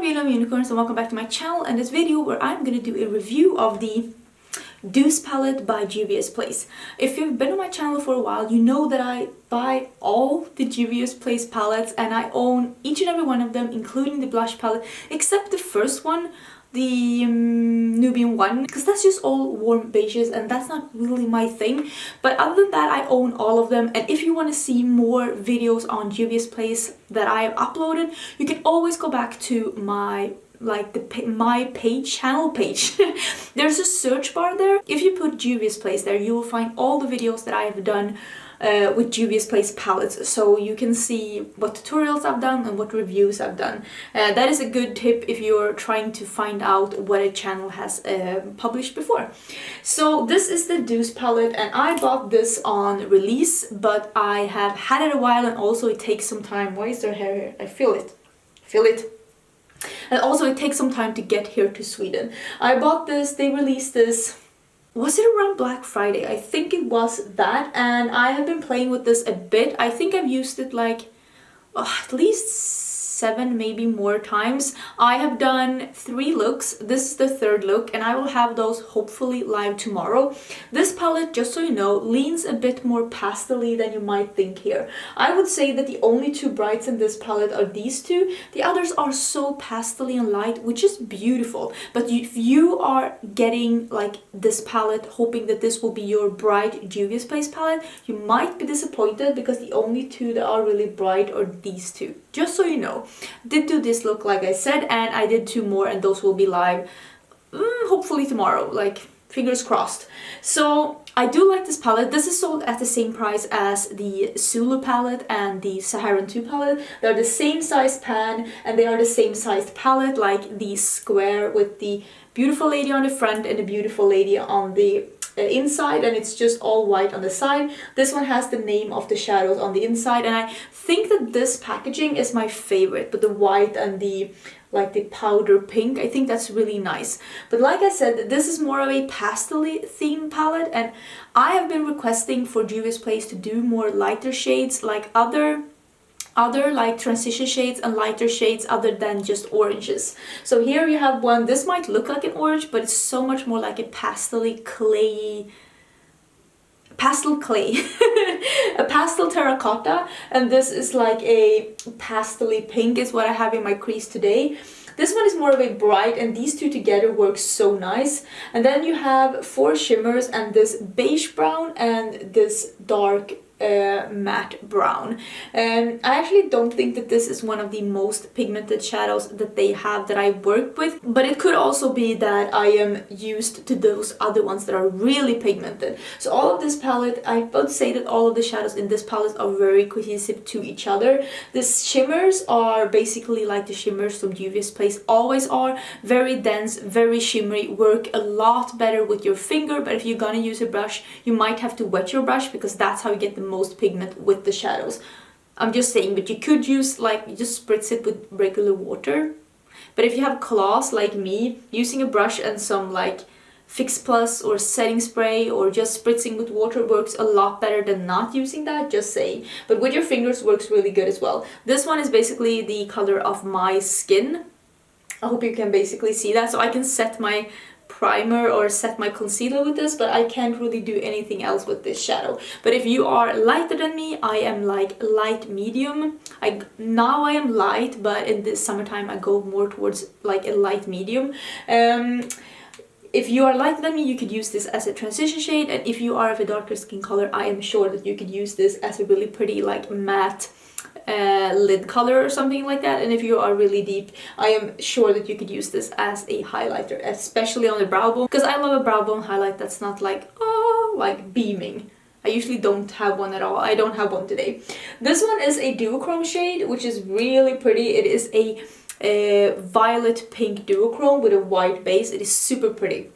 beautiful unicorns, and welcome back to my channel and this video where I'm gonna do a review of the Douce palette by Juvias Place. If you've been on my channel for a while, you know that I buy all the Juvias Place palettes and I own each and every one of them, including the blush palette, except the first one, the Nubian one, because that's just all warm beiges and that's not really my thing. But other than that, I own all of them, and if you want to see more videos on Juvias Place that I have uploaded, you can always go back to my channel page. There's a search bar there. If you put Juvias Place there, you will find all the videos that I have done with Juvias Place palettes, so you can see what tutorials I've done and what reviews I've done. That is a good tip if you're trying to find out what a channel has published before. So this is the Douce palette, and I bought this on release, but I have had it a while, and also it takes some time. Why is there hair here? I feel it. Feel it. And also it takes some time to get here to Sweden. I bought this, they released this, was it around Black Friday? I think it was that, and I have been playing with this a bit. I think I've used it like at least 7, maybe more times. I have done 3 looks. This is the 3rd look, and I will have those hopefully live tomorrow. This palette, just so you know, leans a bit more pastel-y than you might think here. I would say that the only 2 brights in this palette are these 2. The others are so pastel-y and light, which is beautiful. But if you are getting like this palette, hoping that this will be your bright Juvias Place palette, you might be disappointed because the only 2 that are really bright are these 2. Just so you know. Did do this look like I said, and I did 2 more, and those will be live hopefully tomorrow, like fingers crossed. So I do like this palette. This is sold at the same price as the Zulu palette and the Saharan 2 palette. They're the same size pan and they are the same sized palette, like the square with the beautiful lady on the front and the beautiful lady on the inside, and it's just all white on the side. This one has the name of the shadows on the inside, and I think that this packaging is my favorite, but the white and the powder pink, I think that's really nice. But like I said, this is more of a pastel-y theme palette, and I have been requesting for Juvias Place to do more lighter shades, like other like transition shades and lighter shades other than just oranges. So here you have one. This might look like an orange, but it's so much more like a pastel clay, a pastel terracotta, and this is like a pastel-y pink is what I have in my crease today. This one is more of a bright, and these 2 together work so nice. And then you have 4 shimmers and this beige brown and this dark matte brown. And I actually don't think that this is one of the most pigmented shadows that they have that I worked with, but it could also be that I am used to those other ones that are really pigmented. So all of this palette, I would say that all of the shadows in this palette are very cohesive to each other. The shimmers are basically like the shimmers from Juvias Place always are, very dense, very shimmery, work a lot better with your finger, but if you're gonna use a brush, you might have to wet your brush because that's how you get the most pigment with the shadows. I'm just saying, but you could use you just spritz it with regular water. But if you have claws like me, using a brush and some Fix Plus or setting spray or just spritzing with water works a lot better than not using that, just saying. But with your fingers works really good as well. This one is basically the color of my skin. I hope you can basically see that. So I can set my primer or set my concealer with this, but I can't really do anything else with this shadow. But if you are lighter than me, I am like light medium. Now I am light, but in the summertime I go more towards like a light medium. If you are lighter than me, you could use this as a transition shade, and if you are of a darker skin color, I am sure that you could use this as a really pretty like matte lid color or something like that. And if you are really deep, I am sure that you could use this as a highlighter, especially on the brow bone, because I love a brow bone highlight that's not like beaming. I usually don't have one at all. I don't have one today. This one is a duochrome shade, which is really pretty. It is a violet pink duochrome with a white base. It is super pretty.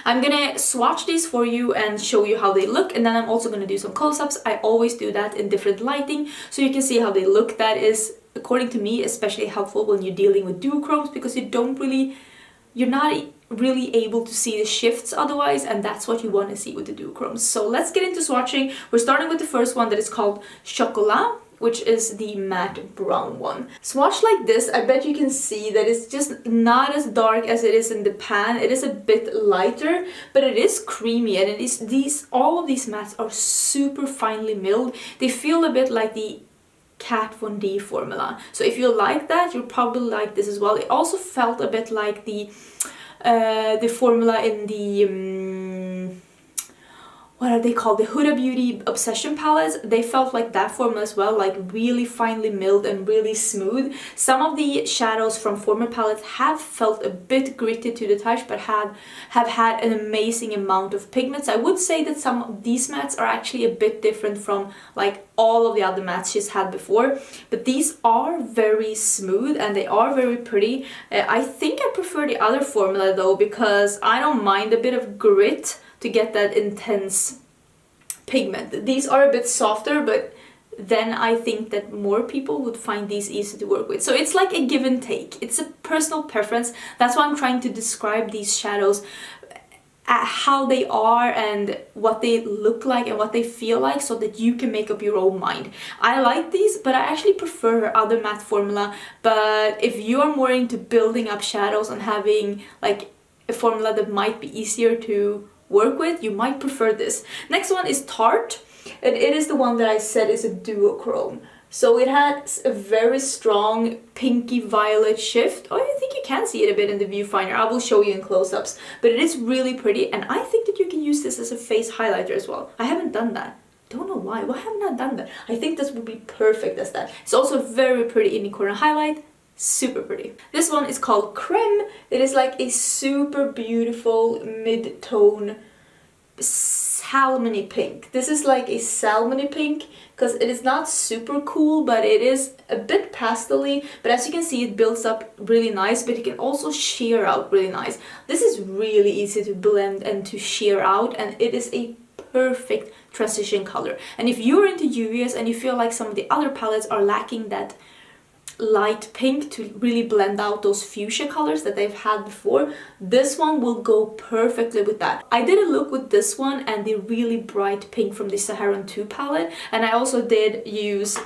I'm gonna swatch these for you and show you how they look, and then I'm also gonna do some close-ups. I always do that in different lighting so you can see how they look. That is, according to me, especially helpful when you're dealing with duochromes, because you're not really able to see the shifts otherwise, and that's what you want to see with the duochromes. So let's get into swatching. We're starting with the first one that is called Chocolat. which is the matte brown one. Swatch like this, I bet you can see that it's just not as dark as it is in the pan. It is a bit lighter, but it is creamy, and it is all of these mattes are super finely milled. They feel a bit like the Kat Von D formula. So if you like that, you'll probably like this as well. It also felt a bit like the formula in the what are they called? The Huda Beauty Obsession palettes. They felt like that formula as well, like really finely milled and really smooth. Some of the shadows from former palettes have felt a bit gritty to the touch, but have had an amazing amount of pigments. I would say that some of these mattes are actually a bit different from like all of the other mattes she's had before, but these are very smooth and they are very pretty. I think I prefer the other formula though, because I don't mind a bit of grit to get that intense pigment. These are a bit softer, but then I think that more people would find these easy to work with. So it's like a give and take. It's a personal preference. That's why I'm trying to describe these shadows, how they are and what they look like and what they feel like, so that you can make up your own mind. I like these, but I actually prefer her other matte formula. But if you are more into building up shadows and having like a formula that might be easier to work with, you might prefer this. Next one is Tarte, and it is the one that I said is a duochrome. So it has a very strong pinky violet shift. Oh, I think you can see it a bit in the viewfinder. I will show you in close-ups, but it is really pretty, and I think that you can use this as a face highlighter as well. I haven't done that. Don't know why. Why haven't I done that? I think this would be perfect as that. It's also very pretty in the corner highlight. Super pretty. This one is called Creme. It is like a super beautiful mid-tone salmony pink. This is like a salmony pink because it is not super cool, but it is a bit pastel-y. But as you can see, it builds up really nice, but it can also sheer out really nice. This is really easy to blend and to sheer out, and it is a perfect transition color. And if you're into Juvias and you feel like some of the other palettes are lacking that light pink to really blend out those fuchsia colors that they've had before, this one will go perfectly with that. I did a look with this one and the really bright pink from the Saharan 2 palette, and I also did use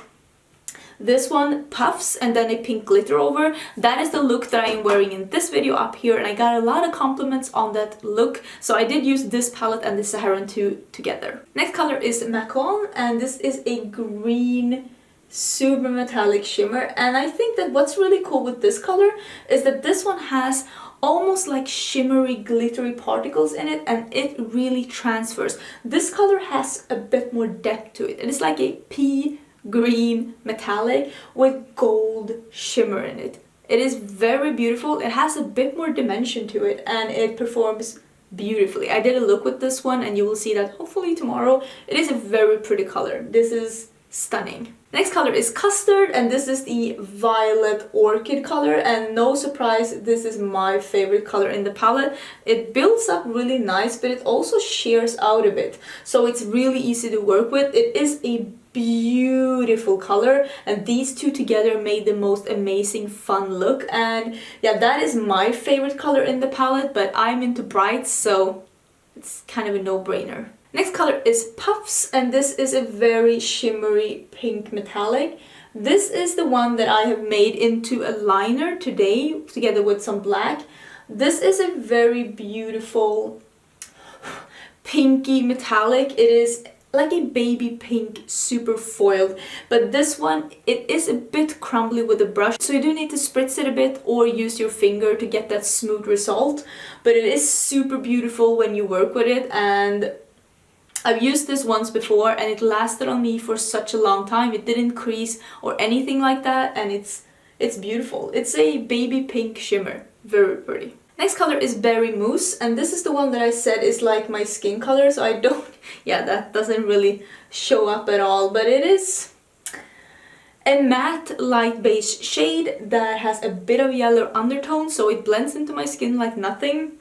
this one, puffs, and then a pink glitter over. That is the look that I am wearing in this video up here, and I got a lot of compliments on that look, so I did use this palette and the Saharan 2 together. Next color is Macon, and this is a green super metallic shimmer, and I think that what's really cool with this color is that this one has almost like shimmery glittery particles in it, and it really transfers. This color has a bit more depth to it, and it's like a pea green metallic with gold shimmer in it. It is very beautiful. It has a bit more dimension to it, and it performs beautifully. I did a look with this one, and you will see that hopefully tomorrow. It is a very pretty color. This is stunning. Next color is Custard, and this is the Violet Orchid color, and no surprise, this is my favorite color in the palette. It builds up really nice, but it also shears out a bit, so it's really easy to work with. It is a beautiful color, and these two together made the most amazing fun look. And yeah, that is my favorite color in the palette, but I'm into brights, so it's kind of a no-brainer. Next color is Puffs, and this is a very shimmery pink metallic. This is the one that I have made into a liner today together with some black. This is a very beautiful pinky metallic. It is like a baby pink, super foiled, but this one, it is a bit crumbly with the brush, so you do need to spritz it a bit or use your finger to get that smooth result, but it is super beautiful when you work with it. And I've used this once before and it lasted on me for such a long time. It didn't crease or anything like that, and it's beautiful. It's a baby pink shimmer, very pretty. Next color is Berry Mousse, and this is the one that I said is like my skin color, so I don't, yeah, that doesn't really show up at all, but it is a matte light beige shade that has a bit of yellow undertone, so it blends into my skin like nothing.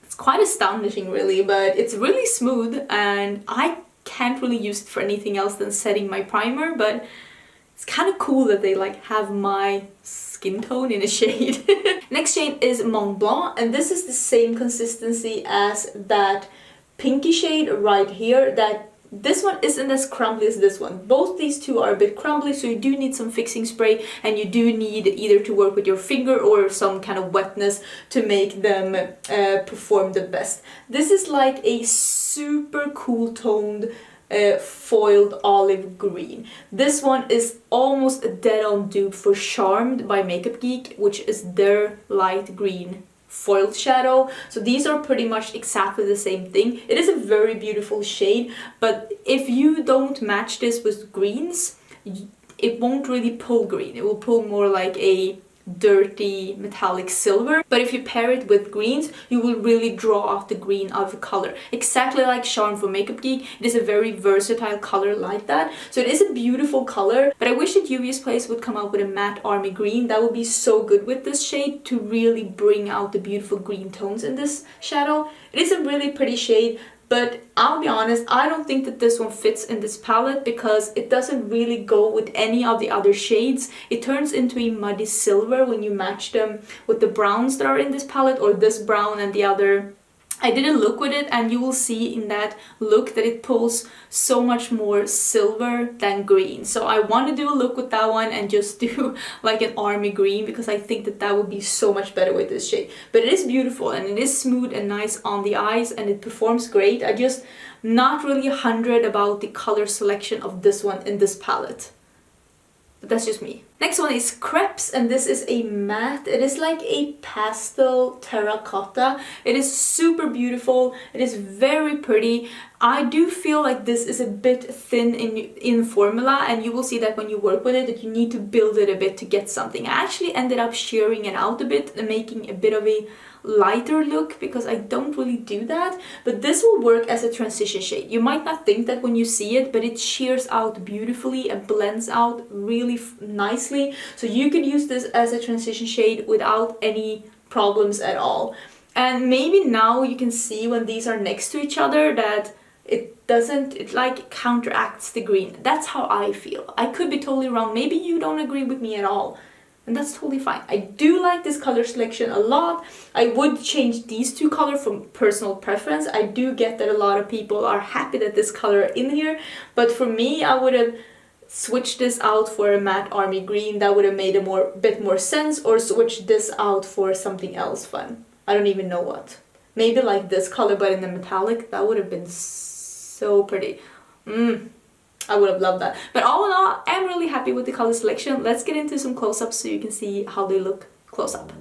It's quite astonishing really, but it's really smooth, and I can't really use it for anything else than setting my primer, but it's kind of cool that they like have my skin tone in a shade. Next shade is Mont Blanc, and this is the same consistency as that pinky shade right here, that This one isn't as crumbly as this one. Both these two are a bit crumbly, so you do need some fixing spray, and you do need either to work with your finger or some kind of wetness to make them perform the best. This is like a super cool toned foiled olive green. This one is almost a dead-on dupe for Charmed by Makeup Geek, which is their light green foiled shadow. So these are pretty much exactly the same thing. It is a very beautiful shade, but if you don't match this with greens, it won't really pull green. It will pull more like a dirty metallic silver, but if you pair it with greens, you will really draw out the green out of the color, exactly like Charm for Makeup Geek. It is a very versatile color like that, so it is a beautiful color. But I wish that Juvias Place would come out with a matte army green. That would be so good with this shade to really bring out the beautiful green tones in this shadow. It is a really pretty shade, but I'll be honest, I don't think that this one fits in this palette because it doesn't really go with any of the other shades. It turns into a muddy silver when you match them with the browns that are in this palette, or this brown and the other. I did a look with it, and you will see in that look that it pulls so much more silver than green. So I want to do a look with that one and just do like an army green, because I think that that would be so much better with this shade. But it is beautiful and it is smooth and nice on the eyes, and it performs great. I just not really 100 about the color selection of this one in this palette. But that's just me. Next one is Crepes, and this is a matte. It is like a pastel terracotta. It is super beautiful. It is very pretty. I do feel like this is a bit thin in formula, and you will see that when you work with it that you need to build it a bit to get something. I actually ended up shearing it out a bit and making a bit of a lighter look, because I don't really do that, but this will work as a transition shade. You might not think that when you see it, but it shears out beautifully and blends out really nicely, so you could use this as a transition shade without any problems at all. And maybe now you can see when these are next to each other that it like counteracts the green. That's how I feel. I could be totally wrong. Maybe you don't agree with me at all, and that's totally fine. I do like this color selection a lot. I would change these two colors from personal preference. I do get that a lot of people are happy that this color are in here, but for me, I would have switched this out for a matte army green. That would have made a bit more sense, or switch this out for something else fun. I don't even know what. Maybe like this color, but in the metallic. That would have been so pretty. I would have loved that. But all in all, I'm really happy with the color selection. Let's get into some close-ups so you can see how they look close up.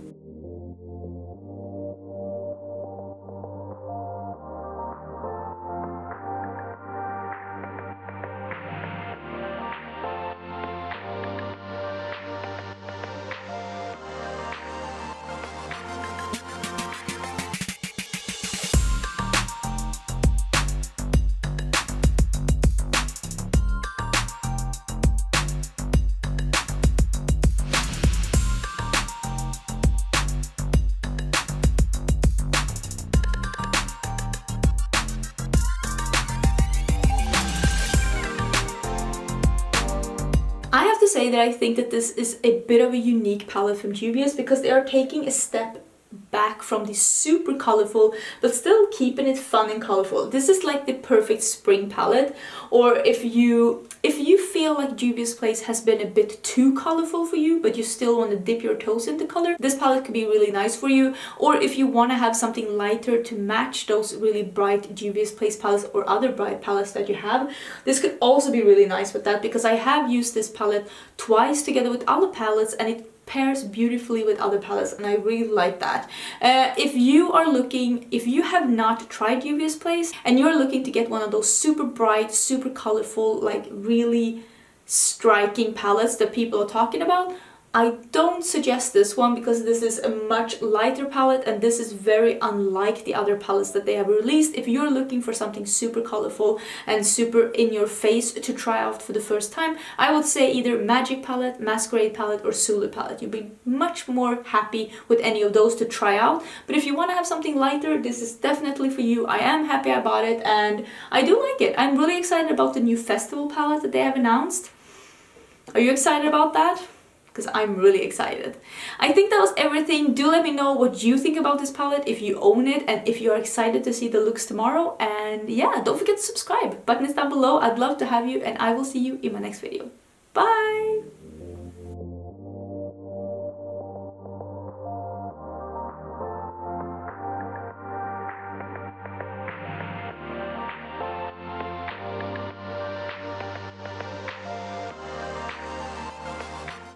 I have to say that I think that this is a bit of a unique palette from Juvias, because they are taking a step back from the super colorful but still keeping it fun and colorful. This is like the perfect spring palette, or if you feel like Juvias Place has been a bit too colorful for you but you still want to dip your toes into color, this palette could be really nice for you. Or if you want to have something lighter to match those really bright Juvias Place palettes or other bright palettes that you have, this could also be really nice with that, because I have used this palette twice together with other palettes and it pairs beautifully with other palettes, and I really like that. If you have not tried Juvias Place and you're looking to get one of those super bright, super colorful, like really striking palettes that people are talking about, I don't suggest this one, because this is a much lighter palette and this is very unlike the other palettes that they have released. If you're looking for something super colorful and super in your face to try out for the first time, I would say either Magic palette, Masquerade palette or Zulu palette. You'll be much more happy with any of those to try out. But if you want to have something lighter, this is definitely for you. I am happy I bought it and I do like it. I'm really excited about the new festival palette that they have announced. Are you excited about that? because I'm really excited. I think that was everything. Do let me know what you think about this palette, if you own it, and if you're excited to see the looks tomorrow. And yeah, don't forget to subscribe. Button is down below. I'd love to have you, and I will see you in my next video. Bye!